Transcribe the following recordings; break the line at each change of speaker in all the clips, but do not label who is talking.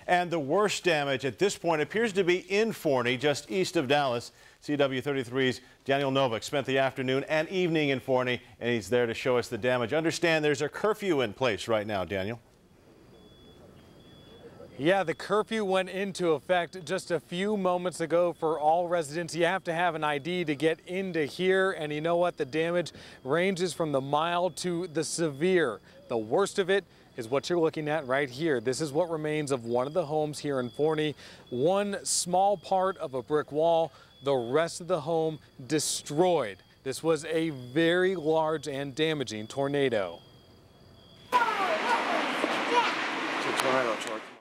And the worst damage at this point appears to be in Forney, just east of Dallas. CW33's Daniel Novick spent the afternoon and evening in Forney, and he's there to show us the damage. Understand there's a curfew in place right now, Daniel.
Yeah, the curfew went into effect just a few moments ago for all residents. You have to have an ID to get into here, and you know what? The damage ranges from the mild to the severe. The worst of it is what you're looking at right here. This is what remains of one of the homes here in Forney. One small part of a brick wall, the rest of the home destroyed. This was a very large and damaging tornado.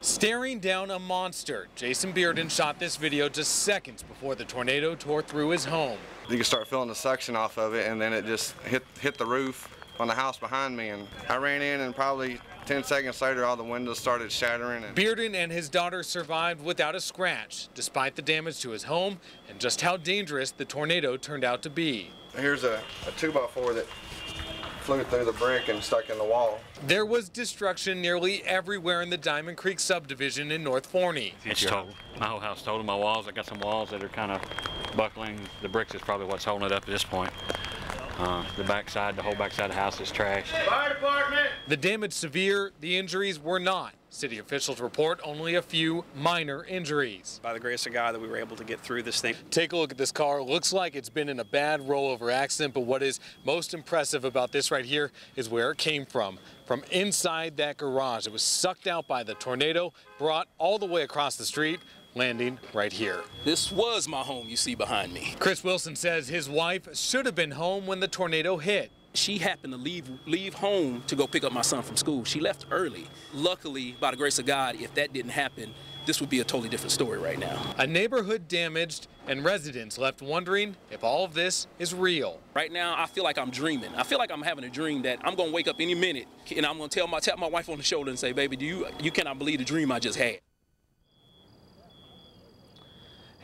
Staring down a monster, Jason Bearden shot this video just seconds before the tornado tore through his home.
You can start feeling the suction off of it, and then it just hit the roof on the house behind me, and I ran in, and probably 10 seconds later all the windows started shattering.
Bearden and his daughter survived without a scratch, despite the damage to his home and just how dangerous the tornado turned out to be.
Here's a 2x4 that flew through the brick and stuck in the wall.
There was destruction nearly everywhere in the Diamond Creek subdivision in North Forney.
It's total. My whole house total. My walls, I got some walls that are kind of buckling. The bricks is probably what's holding it up at this point. The backside, the whole backside of the house is trashed. Fire department! The damage severe, the injuries were not. City officials report only a few minor injuries.
By the grace of God that we were able to get through this thing.
Take a look at this car. Looks like it's been in a bad rollover accident, but what is most impressive about this right here is where it came from. From inside that garage. It was sucked out by the tornado, brought all the way across the street, landing right here.
This was my home you see behind me.
Chris Wilson says his wife should have been home when the tornado hit.
She happened to leave home to go pick up my son from school. She left early. Luckily, by the grace of God, if that didn't happen, this would be a totally different story right now.
A neighborhood damaged and residents left wondering if all of this is real.
Right now, I feel like I'm dreaming. I feel like I'm having a dream that I'm gonna wake up any minute and I'm gonna tap my wife on the shoulder and say, baby, you cannot believe the dream I just had.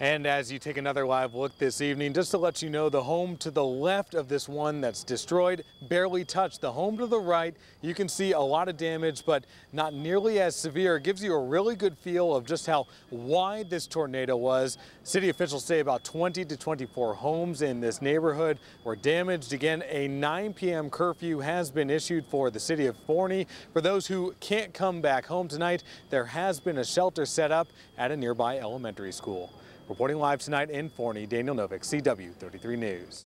And as you take another live look this evening, just to let you know, the home to the left of this one that's destroyed barely touched. The home to the right, you can see a lot of damage, but not nearly as severe. It gives you a really good feel of just how wide this tornado was. City officials say about 20 to 24 homes in this neighborhood were damaged. Again, a 9 p.m. curfew has been issued for the city of Forney. For those who can't come back home tonight, there has been a shelter set up at a nearby elementary school. Reporting live tonight in Forney, Daniel Novick, CW33 News.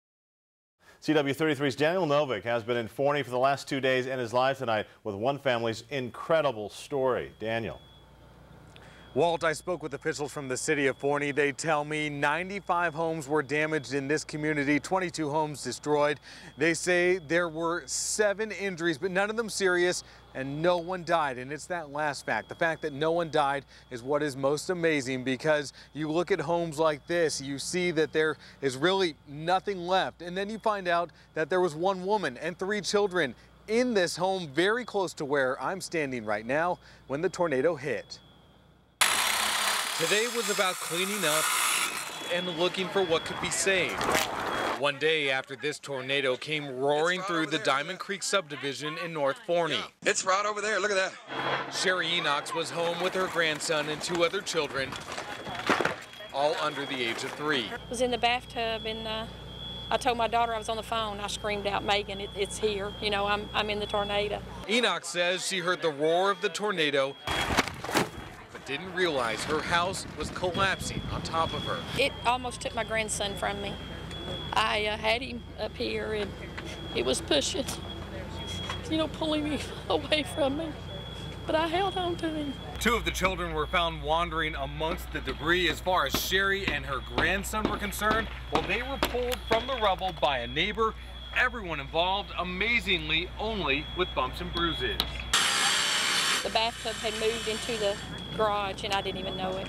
CW33's Daniel Novick has been in Forney for the last 2 days and is live tonight with one family's incredible story. Daniel.
Walt, I spoke with officials from the city of Forney. They tell me 95 homes were damaged in this community, 22 homes destroyed. They say there were 7 injuries, but none of them serious, and no one died. And it's that last fact. The fact that no one died is what is most amazing, because you look at homes like this, you see that there is really nothing left. And then you find out that there was one woman and 3 children in this home very close to where I'm standing right now when the tornado hit. Today was about cleaning up and looking for what could be saved. One day after this tornado came roaring through the Diamond Creek subdivision in North Forney.
It's right over there, look at that.
Sherry Enox was home with her grandson and 2 other children, all under the age of 3.
I was in the bathtub and I told my daughter I was on the phone. I screamed out, Megan, it's here. You know, I'm in the tornado.
Enox says she heard the roar of the tornado, didn't realize her house was collapsing on top of her.
It almost took my grandson from me. I had him up here and it was pushing, you know, pulling me away from me. But I held on to him.
2 of the children were found wandering amongst the debris. As far as Sherry and her grandson were concerned, well, they were pulled from the rubble by a neighbor. Everyone involved, amazingly, only with bumps and bruises.
The bathtub had moved into the garage and I didn't even know it.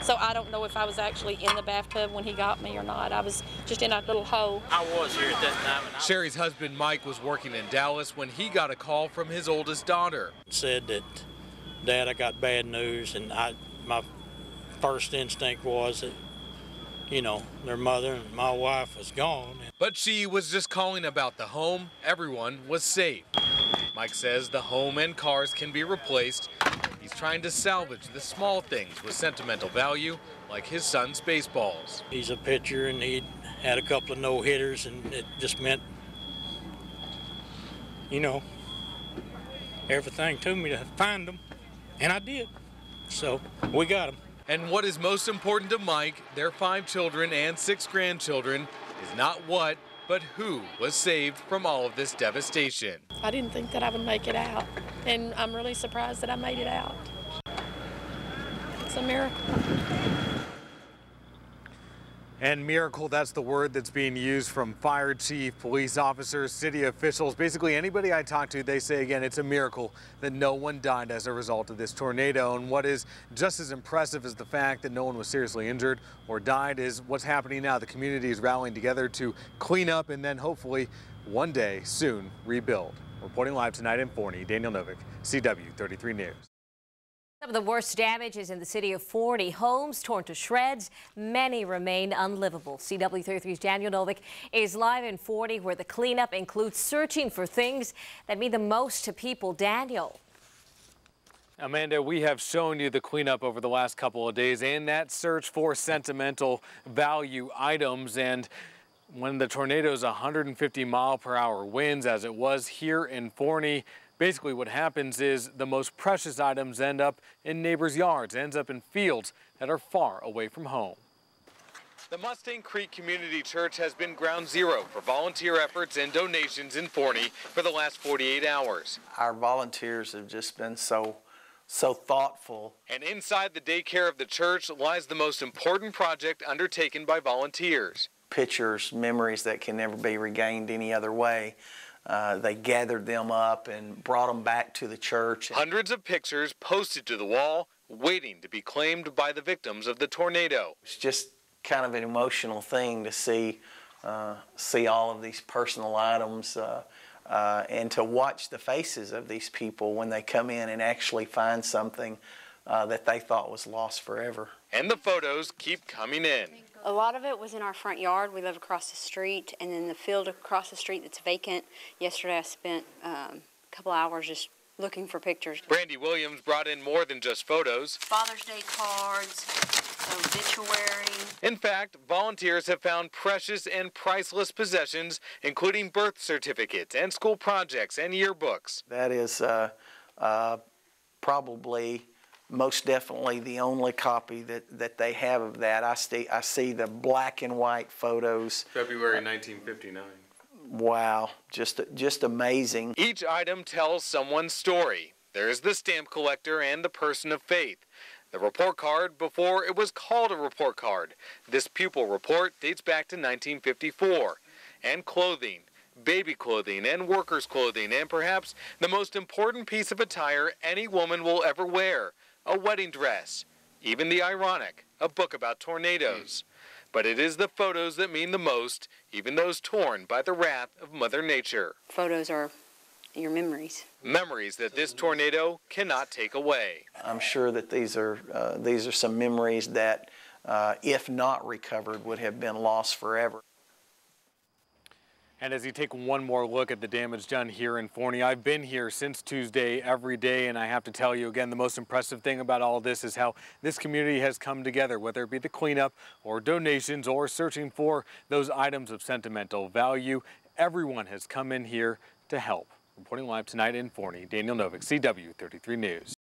So I don't know if I was actually in the bathtub when he got me or not. I was just in a little hole.
I was here at that time.
Sherry's husband Mike was working in Dallas when he got a call from his oldest daughter.
Said that, Dad, I got bad news, and my first instinct was that, you know, their mother and my wife was gone.
But she was just calling about the home. Everyone was safe. Mike says the home and cars can be replaced. He's trying to salvage the small things with sentimental value, like his son's baseballs.
He's a pitcher, and he had a couple of no-hitters, and it just meant, you know, everything to me to find them, and I did. So we got them.
And what is most important to Mike, their 5 children and 6 grandchildren, is not what, but who was saved from all of this devastation.
I didn't think that I would make it out, and I'm really surprised that I made it out. It's a miracle.
And miracle, that's the word that's being used from fire chief, police officers, city officials. Basically anybody I talk to, they say again, it's a miracle that no one died as a result of this tornado. And what is just as impressive as the fact that no one was seriously injured or died is what's happening now. The community is rallying together to clean up and then hopefully one day soon rebuild. Reporting live tonight in Forney, Daniel Novick, CW 33 News.
Some of the worst damage is in the city of Forney. Homes torn to shreds. Many remain unlivable. CW33's Daniel Novick is live in Forney, where the cleanup includes searching for things that mean the most to people. Daniel.
Amanda, we have shown you the cleanup over the last couple of days and that search for sentimental value items. And when the tornado's 150-mile-per-hour winds, as it was here in Forney, basically what happens is the most precious items end up in neighbors' yards, ends up in fields that are far away from home. The Mustang Creek Community Church has been ground zero for volunteer efforts and donations in Forney for the last 48 hours.
Our volunteers have just been so thoughtful.
And inside the daycare of the church lies the most important project undertaken by volunteers.
Pictures, memories that can never be regained any other way. They gathered them up and brought them back to the church.
Hundreds of pictures posted to the wall, waiting to be claimed by the victims of the tornado.
It's just kind of an emotional thing to see all of these personal items and to watch the faces of these people when they come in and actually find something that they thought was lost forever.
And the photos keep coming in.
A lot of it was in our front yard. We live across the street, and then the field across the street that's vacant. Yesterday I spent a couple hours just looking for pictures.
Brandy Williams brought in more than just photos.
Father's Day cards, obituary.
In fact, volunteers have found precious and priceless possessions, including birth certificates and school projects and yearbooks.
That is probably most definitely the only copy that they have of that. I see the black and white photos.
February 1959.
Wow, just amazing.
Each item tells someone's story. There's the stamp collector and the person of faith. The report card before it was called a report card. This pupil report dates back to 1954. And clothing, baby clothing and workers' clothing, and perhaps the most important piece of attire any woman will ever wear. A wedding dress, even the ironic, a book about tornadoes. But it is the photos that mean the most, even those torn by the wrath of Mother Nature.
Photos are your memories.
Memories that this tornado cannot take away.
I'm sure that these are some memories that, if not recovered, would have been lost forever.
And as you take one more look at the damage done here in Forney, I've been here since Tuesday every day, and I have to tell you again, the most impressive thing about all this is how this community has come together, whether it be the cleanup or donations or searching for those items of sentimental value. Everyone has come in here to help. Reporting live tonight in Forney, Daniel Novick, CW 33 News.